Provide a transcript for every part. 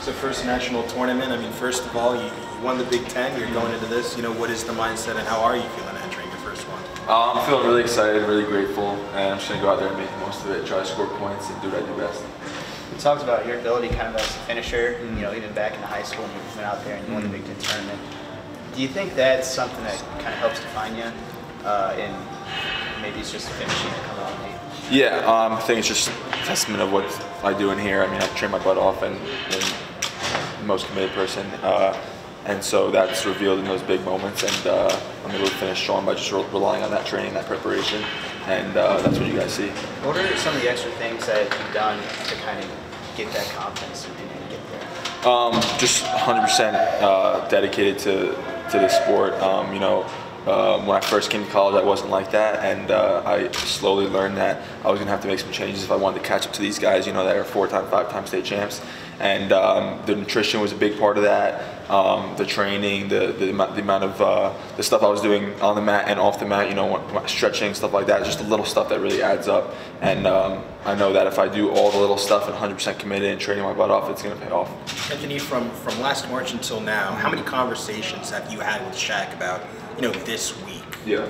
So first national tournament, I mean, first of all, you won the Big Ten, you're going into this, what is the mindset and how are you feeling entering your first one? I'm feeling really excited, really grateful, and I'm just going to go out there and make the most of it, try to score points and do what I do best. You talked about your ability kind of as a finisher, even back in high school when you went out there and you won the Big Ten tournament. Do you think that's something that kind of helps define you? And maybe it's just finishing or coming on late? Yeah, I think it's just a testament of what I do in here. I mean, I train my butt off and the most committed person. And so that's revealed in those big moments, and I'm able to finish strong by just relying on that training, that preparation, and that's what you guys see. What are some of the extra things that you've done to kind of get that confidence and get there? Just 100% dedicated to this sport. When I first came to college, I wasn't like that, and I slowly learned that I was going to have to make some changes if I wanted to catch up to these guys, that are 4-time, 5-time state champs. And the nutrition was a big part of that. The training, the amount of the stuff I was doing on the mat and off the mat, stretching, stuff like that, just the little stuff that really adds up. And I know that if I do all the little stuff and 100% committed and training my butt off, it's going to pay off. Anthony, from last March until now, how many conversations have you had with Shaq about, this week? Yeah.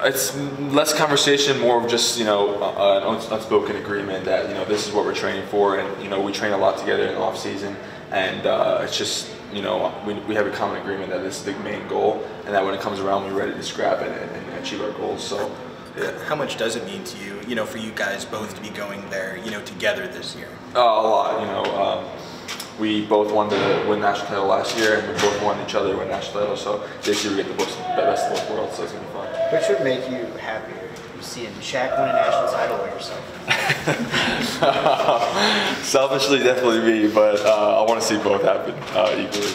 It's less conversation, more of just, an unspoken agreement that, this is what we're training for, and, we train a lot together in the off season, and it's just, we have a common agreement that this is the main goal, and that when it comes around, we're ready to scrap it and achieve our goals. So, yeah. How much does it mean to you, for you guys both to be going there, together this year? A lot, we both wanted to win national title last year, and we both wanted each other to win national title. So this year we get the best of both worlds, so it's gonna be fun. Which would make you happier? You seeing Shaq win a national title or yourself? Selfishly, definitely me, but I want to see both happen equally.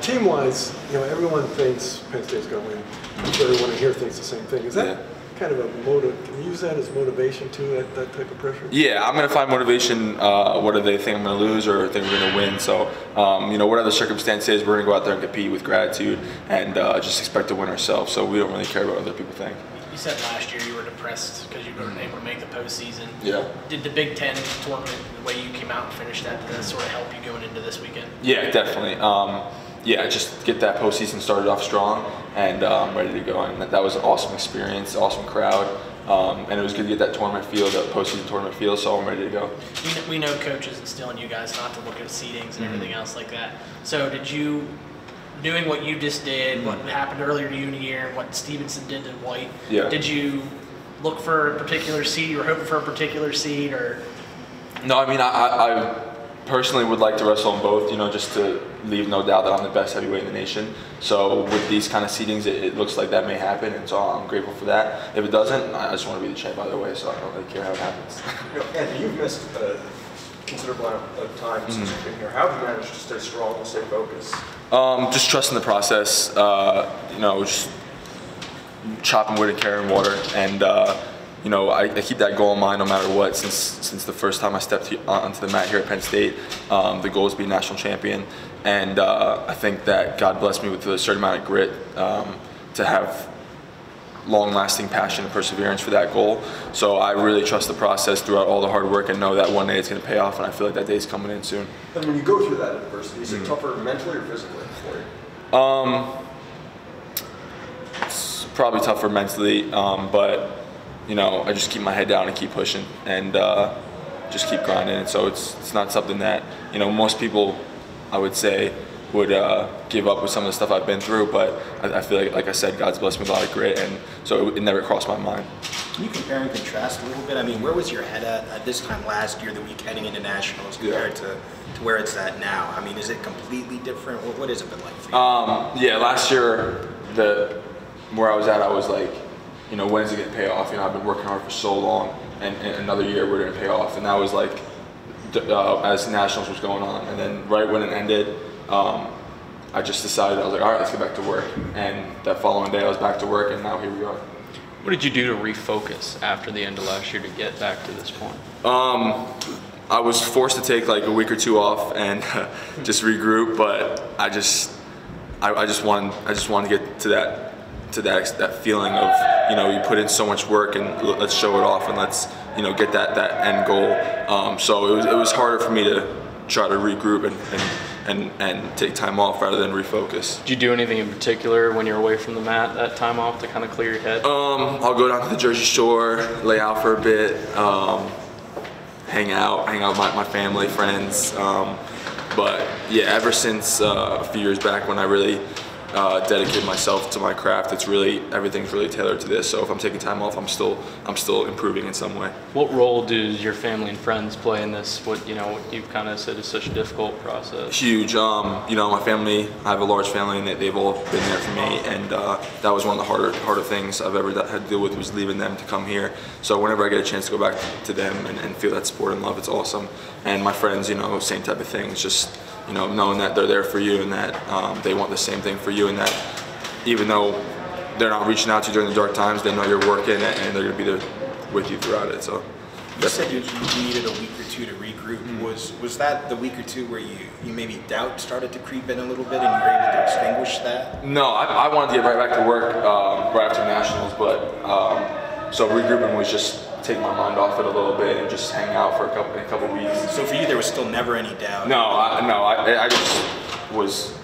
Team-wise, everyone thinks Penn State's going to win. I'm sure everyone in here thinks the same thing. Is that kind of a motive? Can you use that as motivation too, that type of pressure? Yeah, I'm going to find motivation whether they think I'm going to lose or think we're going to win. So, whatever the circumstance is, we're going to go out there and compete with gratitude and just expect to win ourselves. So we don't really care about what other people think. You said last year you were depressed because you weren't able to make the postseason. Yeah. Did the Big Ten tournament, the way you came out and finished that, did that sort of help you going into this weekend? Yeah, definitely. Just get that postseason started off strong, and I'm ready to go. And that was an awesome experience, awesome crowd, and it was good to get that tournament feel, that postseason tournament feel. So I'm ready to go. We know coaches instilling you guys not to look at seedings and everything else like that. So did you, doing what you just did, what happened earlier to you in the year, and what Stevenson did to White? Yeah. Did you look for a particular seed? You were hoping for a particular seed, or? No, I mean I personally would like to wrestle them both, just to leave no doubt that I'm the best heavyweight in the nation. So with these kind of seedings, it looks like that may happen, and so I'm grateful for that. If it doesn't, I just want to be the champ either way, so I don't really care how it happens. Anthony, you've missed a considerable amount of time since you've been here. How have you managed to stay strong and stay focused? Just trusting the process, just chopping wood and carrying water, and I keep that goal in mind no matter what. Since the first time I stepped onto the mat here at Penn State, the goal is to be national champion, and I think that God blessed me with a certain amount of grit to have long-lasting passion and perseverance for that goal. So I really trust the process throughout all the hard work and know that one day it's going to pay off, and I feel like that day is coming in soon. And when you go through that adversity, is it tougher mentally or physically for you? It's probably tougher mentally, but I just keep my head down and keep pushing and just keep grinding. And so it's not something that most people, I would say, would give up with some of the stuff I've been through, but I feel like I said, God's blessed me with a lot of grit, and so it never crossed my mind. Can you compare and contrast a little bit? I mean, where was your head at this time last year, the week heading into nationals, compared to where it's at now? I mean, is it completely different? What has it been like for you? Last year, where I was at, I was like, when is it going to pay off? I've been working hard for so long, and another year we're going to pay off. And that was like, as nationals was going on, and then right when it ended, I just decided, I was like, all right, let's get back to work. And that following day I was back to work, and now here we are. What did you do to refocus after the end of last year to get back to this point? I was forced to take like a week or two off and just regroup, but I just wanted to get to that feeling of you know, you put in so much work and let's show it off and let's, you know, get that end goal. So it was harder for me to try to regroup and take time off rather than refocus. Did you do anything in particular when you're away from the mat that time off to kind of clear your head? I'll go down to the Jersey Shore, lay out for a bit, hang out with my family, friends. But yeah, ever since a few years back when I really dedicated myself to my craft, everything's really tailored to this. So if I'm taking time off, I'm still improving in some way. What role do your family and friends play in this? What you've kind of said is such a difficult process. Huge. You know, my family. I have a large family, and they've all been there for me. And that was one of the harder things I've ever had to deal with, was leaving them to come here. So whenever I get a chance to go back to them and feel that support and love, it's awesome. And my friends, you know, same type of thing. It's just, you know, knowing that they're there for you and that they want the same thing for you, and that even though they're not reaching out to you during the dark times, they know you're working and they're going to be there with you throughout it. So you said you needed a week or two to regroup. Was that the week or two where you maybe doubt started to creep in a little bit and you were able to extinguish that? No, I wanted to get right back to work right after nationals, but so regrouping was just take my mind off it a little bit and just hang out for a couple weeks. So for you, there was still never any doubt? No, I just was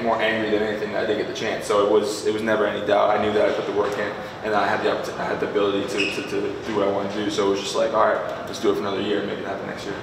more angry than anything that I didn't get the chance. So it was never any doubt. I knew that I put the work in, and I had the ability to do what I wanted to do. So it was just like, all right, let's do it for another year, maybe it happen next year.